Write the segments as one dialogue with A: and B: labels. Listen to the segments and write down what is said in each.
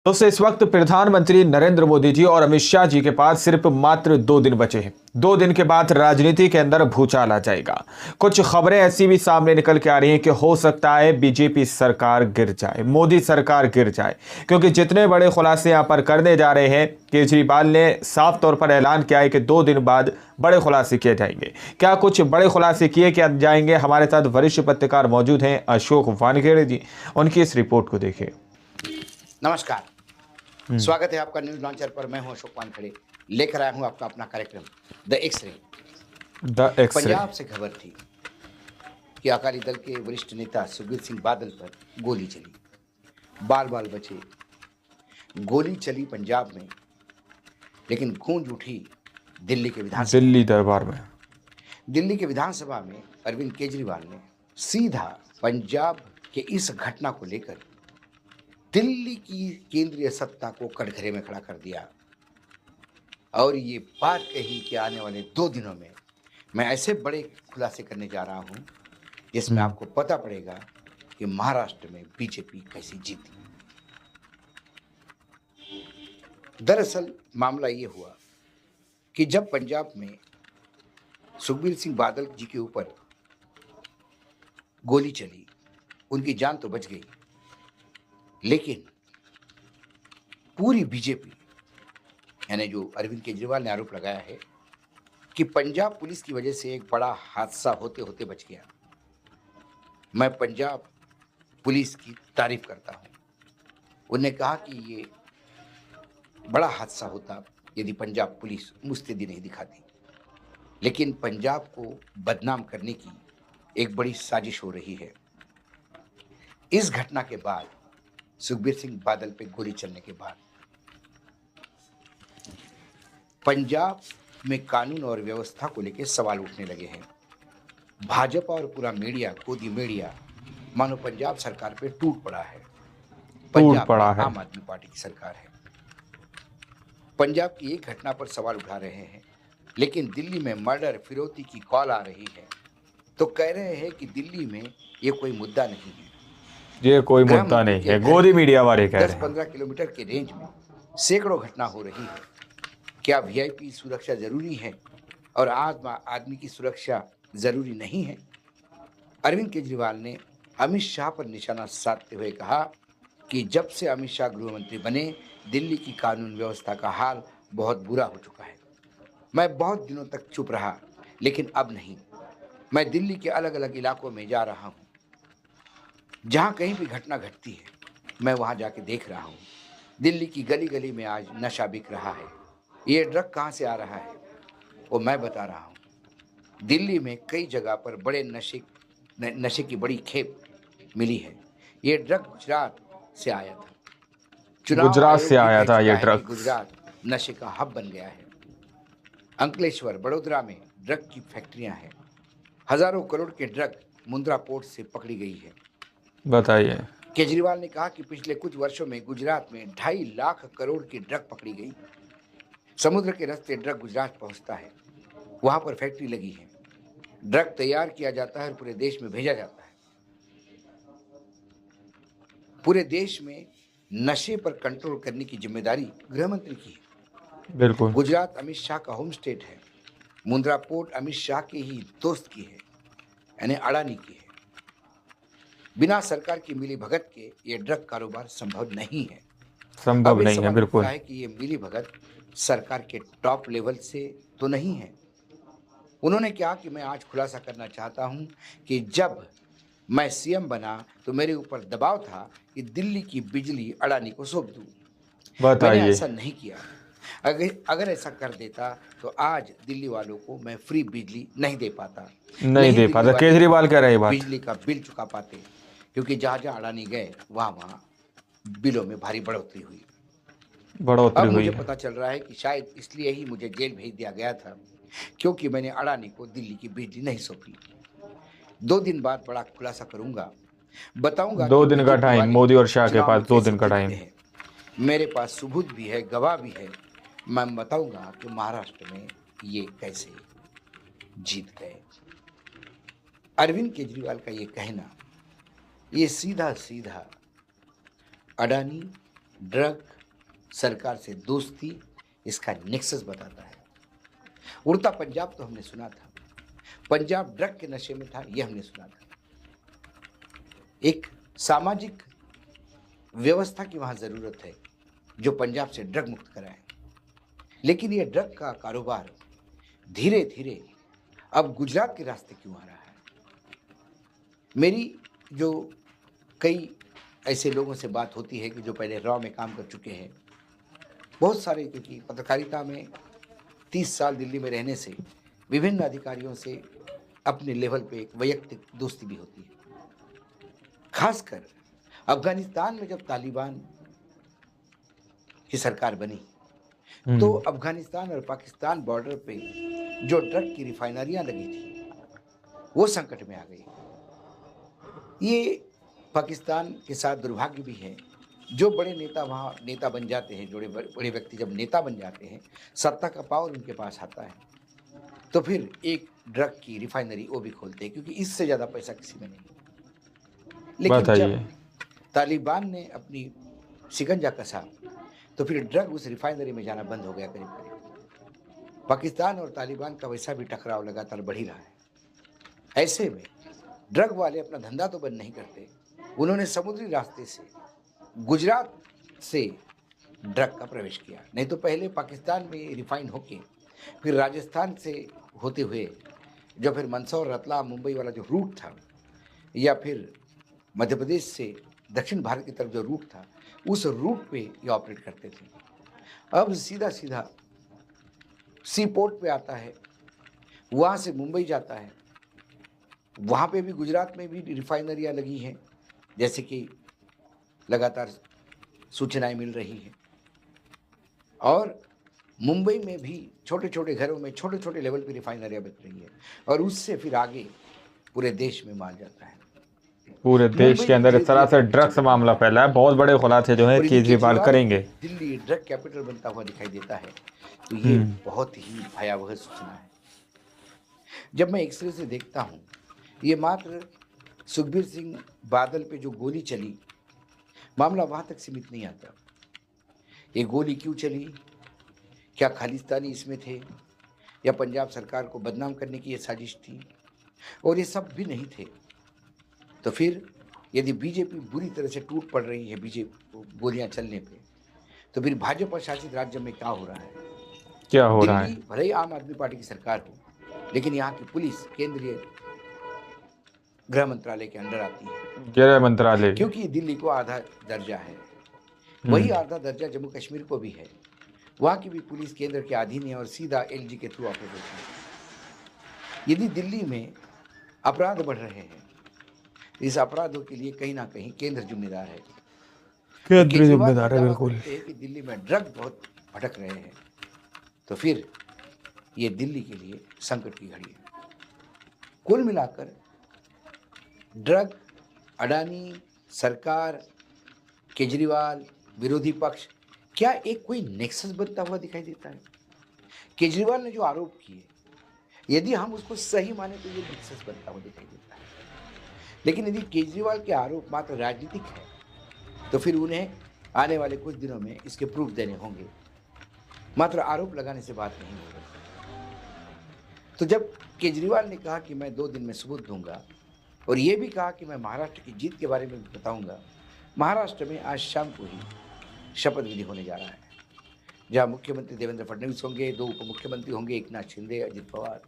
A: दोस्तों, इस वक्त प्रधानमंत्री नरेंद्र मोदी जी और अमित शाह जी के पास सिर्फ मात्र 2 दिन बचे हैं। 2 दिन के बाद राजनीति के अंदर भूचाल आ जाएगा। कुछ खबरें ऐसी भी सामने निकल के आ रही हैं कि हो सकता है बीजेपी सरकार गिर जाए, मोदी सरकार गिर जाए, क्योंकि जितने बड़े खुलासे यहाँ पर करने जा रहे हैं। केजरीवाल ने साफ तौर पर ऐलान किया है कि 2 दिन बाद बड़े खुलासे किए जाएंगे। क्या कुछ बड़े खुलासे किए क्या जाएंगे? हमारे साथ वरिष्ठ पत्रकार मौजूद हैं, अशोक वानखेड़े जी। उनकी इस रिपोर्ट को देखिए।
B: नमस्कार, स्वागत है आपका न्यूज लॉन्चर पर। मैं हूं अशोक वानखेड़े, लेकर आया हूं आपका अपना कार्यक्रम द एक्सरे। पंजाब से खबर थी कि अकाली दल के वरिष्ठ नेता सुखबीर सिंह बादल पर गोली चली, बाल बाल बचे। गोली चली पंजाब में, लेकिन गूंज उठी दिल्ली के दिल्ली के विधानसभा में अरविंद केजरीवाल ने सीधा पंजाब के इस घटना को लेकर दिल्ली की केंद्रीय सत्ता को कटघरे में खड़ा कर दिया और ये बात कही कि आने वाले 2 दिनों में मैं ऐसे बड़े खुलासे करने जा रहा हूं जिसमें आपको पता पड़ेगा कि महाराष्ट्र में बीजेपी कैसी जीती। दरअसल मामला ये हुआ कि जब पंजाब में सुखबीर सिंह बादल जी के ऊपर गोली चली, उनकी जान तो बच गई, लेकिन पूरी बीजेपी, यानी जो अरविंद केजरीवाल ने आरोप लगाया है कि पंजाब पुलिस की वजह से एक बड़ा हादसा होते होते बच गया। मैं पंजाब पुलिस की तारीफ करता हूं। उन्होंने कहा कि ये बड़ा हादसा होता यदि पंजाब पुलिस मुस्तैदी नहीं दिखाती, लेकिन पंजाब को बदनाम करने की एक बड़ी साजिश हो रही है। इस घटना के बाद, सुखबीर सिंह बादल पे गोली चलने के बाद, पंजाब में कानून और व्यवस्था को लेकर सवाल उठने लगे हैं। भाजपा और पूरा मीडिया, गोदी मीडिया, मानो पंजाब सरकार पे टूट पड़ा है। पंजाब में आम आदमी पार्टी की सरकार है। पंजाब की एक घटना पर सवाल उठा रहे हैं, लेकिन दिल्ली में मर्डर फिरौती की कॉल आ रही है तो कह रहे हैं कि दिल्ली में ये कोई मुद्दा नहीं है,
A: ये कोई मुद्दा नहीं है। गोदी मीडिया वाले कह रहे हैं
B: 10-15 किलोमीटर के रेंज में सैकड़ों घटना हो रही है। क्या वीआईपी सुरक्षा जरूरी है और आम आदमी की सुरक्षा जरूरी नहीं है? अरविंद केजरीवाल ने अमित शाह पर निशाना साधते हुए कहा कि जब से अमित शाह गृह मंत्री बने, दिल्ली की कानून व्यवस्था का हाल बहुत बुरा हो चुका है। मैं बहुत दिनों तक चुप रहा, लेकिन अब नहीं। मैं दिल्ली के अलग अलग इलाकों में जा रहा हूं, जहां कहीं भी घटना घटती है मैं वहां जाके देख रहा हूं। दिल्ली की गली गली में आज नशा बिक रहा है। ये ड्रग कहां से आ रहा है वो मैं बता रहा हूं। दिल्ली में कई जगह पर बड़े नशे की बड़ी खेप मिली है। ये ड्रग गुजरात से आया था।
A: गुजरात से आया था ये ड्रग।
B: गुजरात नशे का हब बन गया है। अंकलेश्वर, बड़ोदरा में ड्रग की फैक्ट्रियां हैं। हजारों करोड़ के ड्रग मुंद्रा पोर्ट से पकड़ी गई है।
A: बताइए।
B: केजरीवाल ने कहा कि पिछले कुछ वर्षों में गुजरात में 2.5 लाख करोड़ की ड्रग पकड़ी गई। समुद्र के रास्ते ड्रग गुजरात पहुंचता है, वहां पर फैक्ट्री लगी है। ड्रग तैयार किया जाता है और पूरे देश में भेजा जाता है। पूरे देश में नशे पर कंट्रोल करने की जिम्मेदारी गृह मंत्री की है।
A: बिल्कुल।
B: गुजरात अमित शाह का होम स्टेट है। मुंद्रा पोर्ट अमित शाह के ही दोस्त की है, यानी अडानी की है। बिना सरकार की मिली भगत के ये ड्रग कारोबार संभव नहीं है।
A: संभव नहीं है, बिल्कुल।
B: है कि ये मिली भगत सरकार के टॉप लेवल से तो नहीं है। उन्होंने कहा कि मैं आज खुलासा करना चाहता हूं कि जब मैं सीएम बना तो मेरे ऊपर दबाव था कि दिल्ली की बिजली अडानी को सौंप दूं। मैंने ऐसा नहीं किया। अगर ऐसा कर देता तो आज दिल्ली वालों को मैं फ्री बिजली नहीं दे पाता।
A: केजरीवाल कह रहे हैं
B: बिजली का बिल चुका पाते, क्योंकि जहां जहां अडानी गए वहां बिलों में भारी बढ़ोतरी हुई। अब मुझे पता चल रहा है कि शायद इसलिए ही मुझे जेल भेज दिया गया था, क्योंकि मैंने अडानी को दिल्ली की बिजली नहीं सौंपी। 2 दिन बाद बड़ा खुलासा करूंगा, बताऊंगा।
A: 2 दिन का टाइम, मोदी और शाह के पास 2 दिन का टाइम
B: है। मेरे पास सबूत भी है, गवाह भी है। मैं बताऊंगा कि महाराष्ट्र में ये कैसे जीत गए। अरविंद केजरीवाल का ये कहना, ये सीधा सीधा अडानी ड्रग, सरकार से दोस्ती, इसका नेक्सस बताता है। उड़ता पंजाब तो हमने सुना था, पंजाब ड्रग के नशे में था, यह हमने सुना था। एक सामाजिक व्यवस्था की वहाँ ज़रूरत है जो पंजाब से ड्रग मुक्त कराए। लेकिन ये ड्रग का कारोबार धीरे धीरे अब गुजरात के रास्ते क्यों आ रहा है? मेरी जो कई ऐसे लोगों से बात होती है कि जो पहले रॉ में काम कर चुके हैं, बहुत सारे, क्योंकि पत्रकारिता में 30 साल दिल्ली में रहने से विभिन्न अधिकारियों से अपने लेवल पे एक वैयक्तिक दोस्ती भी होती है। खासकर अफगानिस्तान में जब तालिबान की सरकार बनी तो अफगानिस्तान और पाकिस्तान बॉर्डर पे जो ड्रग की रिफाइनरियां लगी थी वो संकट में आ गई। ये पाकिस्तान के साथ दुर्भाग्य भी है, जो बड़े नेता वहाँ नेता बन जाते हैं, जो बड़े व्यक्ति जब नेता बन जाते हैं, सत्ता का पावर उनके पास आता है, तो फिर एक ड्रग की रिफाइनरी वो भी खोलते हैं, क्योंकि इससे ज़्यादा पैसा किसी में नहीं। लेकिन जब तालिबान ने अपनी शिकंजा कसा तो फिर ड्रग उस रिफाइनरी में जाना बंद हो गया करीब करीब। पाकिस्तान और तालिबान का वैसा भी टकराव लगातार बढ़ ही रहा है। ऐसे में ड्रग वाले अपना धंधा तो बंद नहीं करते, उन्होंने समुद्री रास्ते से गुजरात से ड्रग का प्रवेश किया। नहीं तो पहले पाकिस्तान में रिफाइन होके फिर राजस्थान से होते हुए जो फिर मंदसौर, रतलाम, मुंबई वाला जो रूट था, या फिर मध्य प्रदेश से दक्षिण भारत की तरफ जो रूट था, उस रूट पे ये ऑपरेट करते थे। अब सीधा सीधा सी पोर्ट पे आता है, वहाँ से मुंबई जाता है। वहाँ पे भी गुजरात में भी रिफाइनरियाँ लगी हैं, जैसे कि लगातार सूचनाएं मिल रही हैं। और मुंबई में भी छोटे छोटे घरों में छोटे छोटे लेवल पे रिफाइनरियाँ बिक रही है, और उससे फिर आगे पूरे देश में माल जाता है।
A: पूरे देश के अंदर इस तरह से ड्रग्स मामला फैला है, बहुत बड़े खुलासे जो है केजरीवाल करेंगे।
B: दिल्ली ड्रग कैपिटल बनता हुआ दिखाई देता है, तो ये बहुत ही भयावह सूचना है। जब मैं एक्सरे से देखता हूँ, ये मात्र सुखबीर सिंह बादल पे जो गोली चली, मामला वहाँ तक सीमित नहीं आता। ये गोली क्यों चली, क्या खालिस्तानी इसमें थे, या पंजाब सरकार को बदनाम करने की ये साजिश थी? और ये सब भी नहीं थे तो फिर यदि बीजेपी बुरी तरह से टूट पड़ रही है बीजेपी गोलियां चलने पे, तो फिर भाजपा शासित राज्य में क्या हो रहा है?
A: क्या हो रहा है?
B: दिल्ली भले ही आम आदमी पार्टी की सरकार हो, लेकिन यहाँ की पुलिस केंद्रीय गृह मंत्रालय के अंडर आती है।
A: गृह मंत्रालय, क्योंकि
B: दिल्ली को आधा दर्जा है, वही आधा दर्जा जम्मू कश्मीर को भी है। वहाँ की भी पुलिस केंद्र के अधीन है और सीधा एलजी के थ्रू ऑपरेट होती है। यदि दिल्ली में अपराध बढ़ रहे हैं, इस अपराधों के लिए कहीं ना कहीं केंद्र जिम्मेदार है।
A: केंद्र जिम्मेदार है, बिल्कुल।
B: कि दिल्ली में ड्रग बहुत भटक रहे हैं, तो फिर ये दिल्ली के लिए संकट की घड़ी है। कुल मिलाकर ड्रग, अडानी, सरकार, केजरीवाल, विरोधी पक्ष, क्या एक कोई नेक्सस बनता हुआ दिखाई देता है? केजरीवाल ने जो आरोप किए, यदि हम उसको सही माने तो ये नेक्सस बनता हुआ दिखाई देता है। लेकिन यदि केजरीवाल के आरोप मात्र राजनीतिक है, तो फिर उन्हें आने वाले कुछ दिनों में इसके प्रूफ देने होंगे। मात्र आरोप लगाने से बात नहीं होगी। तो जब केजरीवाल ने कहा कि मैं 2 दिन में सबूत दूंगा, और ये भी कहा कि मैं महाराष्ट्र की जीत के बारे में भी बताऊंगा, महाराष्ट्र में आज शाम को ही शपथ विधि होने जा रहा है, जहाँ मुख्यमंत्री देवेंद्र फडणवीस होंगे, 2 उप मुख्यमंत्री होंगे, एकनाथ शिंदे, अजित पवार,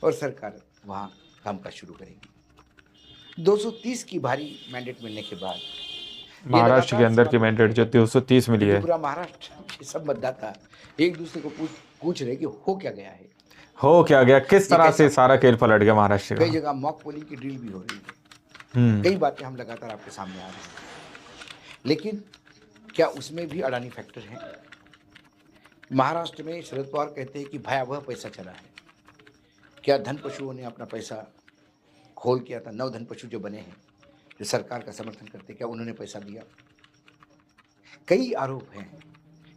B: और सरकार वहाँ कामकाज शुरू करेगी। 230 की भारी मैंडेट मिलने के बाद
A: महाराष्ट्र के अंदर की मैंडेट जो 230 मिली है,
B: पूरा महाराष्ट्र के सब मतदाता एक दूसरे को पूछ रहे कि हो क्या गया है,
A: हो क्या गया, किस तरह से सारा खेल पलट गया महाराष्ट्र का।
B: कई जगह मॉक पोलिंग की ड्रिल भी हो रही है, कई बातें हम लगातार आपके सामने आ रही हैं। लेकिन क्या उसमें भी अडानी फैक्टर है? महाराष्ट्र में शरद पवार कहते हैं कि भयावह पैसा चला है। क्या धन पशुओं ने अपना पैसा खोल किया था? 9 धन पशु जो बने हैं, जो सरकार का समर्थन करते, क्या उन्होंने पैसा दिया? कई आरोप हैं,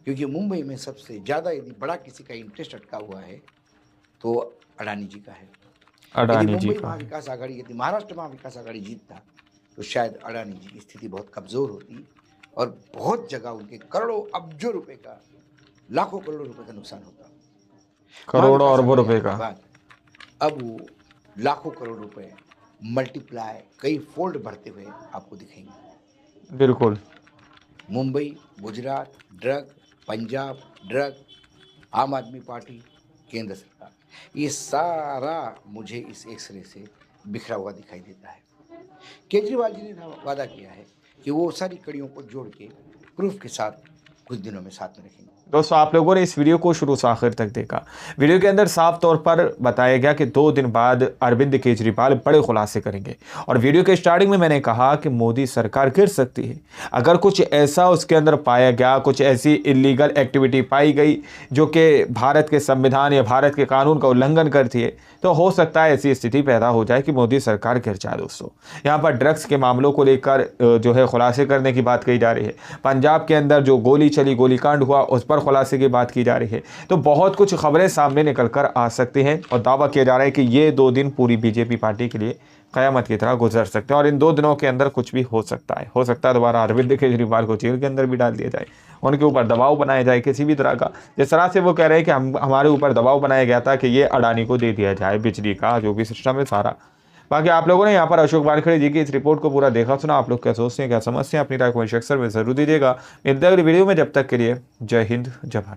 B: क्योंकि मुंबई में सबसे ज़्यादा यदि बड़ा किसी का इंटरेस्ट अटका हुआ है तो अडानी जी का है।
A: अडानी जी
B: मुंबई
A: का
B: महाविकास आघाड़ी, यदि महाराष्ट्र महाविकास आघाड़ी जीतता तो शायद अडानी जी की स्थिति बहुत कमज़ोर होती और बहुत जगह उनके करोड़ों अब्जों रुपए का, लाखों करोड़ों रुपए का नुकसान होगा।
A: करोड़ों
B: महाविकास
A: अरबों रुपए
B: अभियान के
A: का।
B: बाद अब वो लाखों करोड़ रुपए मल्टीप्लाई कई फोल्ड बढ़ते हुए आपको दिखेंगे।
A: बिल्कुल।
B: मुंबई, गुजरात ड्रग, पंजाब ड्रग, आम आदमी पार्टी, केंद्र सरकार, ये सारा मुझे इस एक्सरे से बिखरा हुआ दिखाई देता है। केजरीवाल जी ने वादा किया है कि वो सारी कड़ियों को जोड़ के प्रूफ के साथ कुछ दिनों में साथ में रखेंगे।
A: दोस्तों, आप लोगों ने इस वीडियो को शुरू से आखिर तक देखा। वीडियो के अंदर साफ तौर पर बताया गया कि 2 दिन बाद अरविंद केजरीवाल बड़े खुलासे करेंगे। और वीडियो के स्टार्टिंग में मैंने कहा कि मोदी सरकार गिर सकती है अगर कुछ ऐसा उसके अंदर पाया गया, कुछ ऐसी इलीगल एक्टिविटी पाई गई जो कि भारत के संविधान या भारत के कानून का उल्लंघन करती है, तो हो सकता है ऐसी स्थिति पैदा हो जाए कि मोदी सरकार गिर जाए। दोस्तों, यहाँ पर ड्रग्स के मामलों को लेकर जो है खुलासे करने की बात कही जा रही है। पंजाब के अंदर जो गोली चली, गोलीकांड हुआ, उस पर खुलासे की बात की जा रही है। तो बहुत कुछ खबरें सामने निकल कर आ सकती हैं और दावा किया जा रहा है कि ये 2 दिन पूरी बीजेपी पार्टी के लिए क़यामत की तरह गुजर सकते हैं और इन 2 दिनों के अंदर कुछ भी हो सकता है। दोबारा अरविंद केजरीवाल को जेल के अंदर भी डाल दिया जाए, उनके ऊपर दबाव बनाया जाए किसी भी तरह का। जिस तरह से वो कह रहे हैं कि हमारे ऊपर दबाव बनाया गया था कि ये अडानी को दे दिया जाए बिजली का जो भी सिस्टम है सारा। बाकी आप लोगों ने यहाँ पर अशोक वानखेड़े जी की इस रिपोर्ट को पूरा देखा सुना। आप लोग क्या सोचते हैं, क्या समझते हैं, अपनी राय कमेंट सेक्शन में जरूर दीजिएगा। मिलते हैं अगली वीडियो में, जब तक के लिए जय हिंद, जय भारत।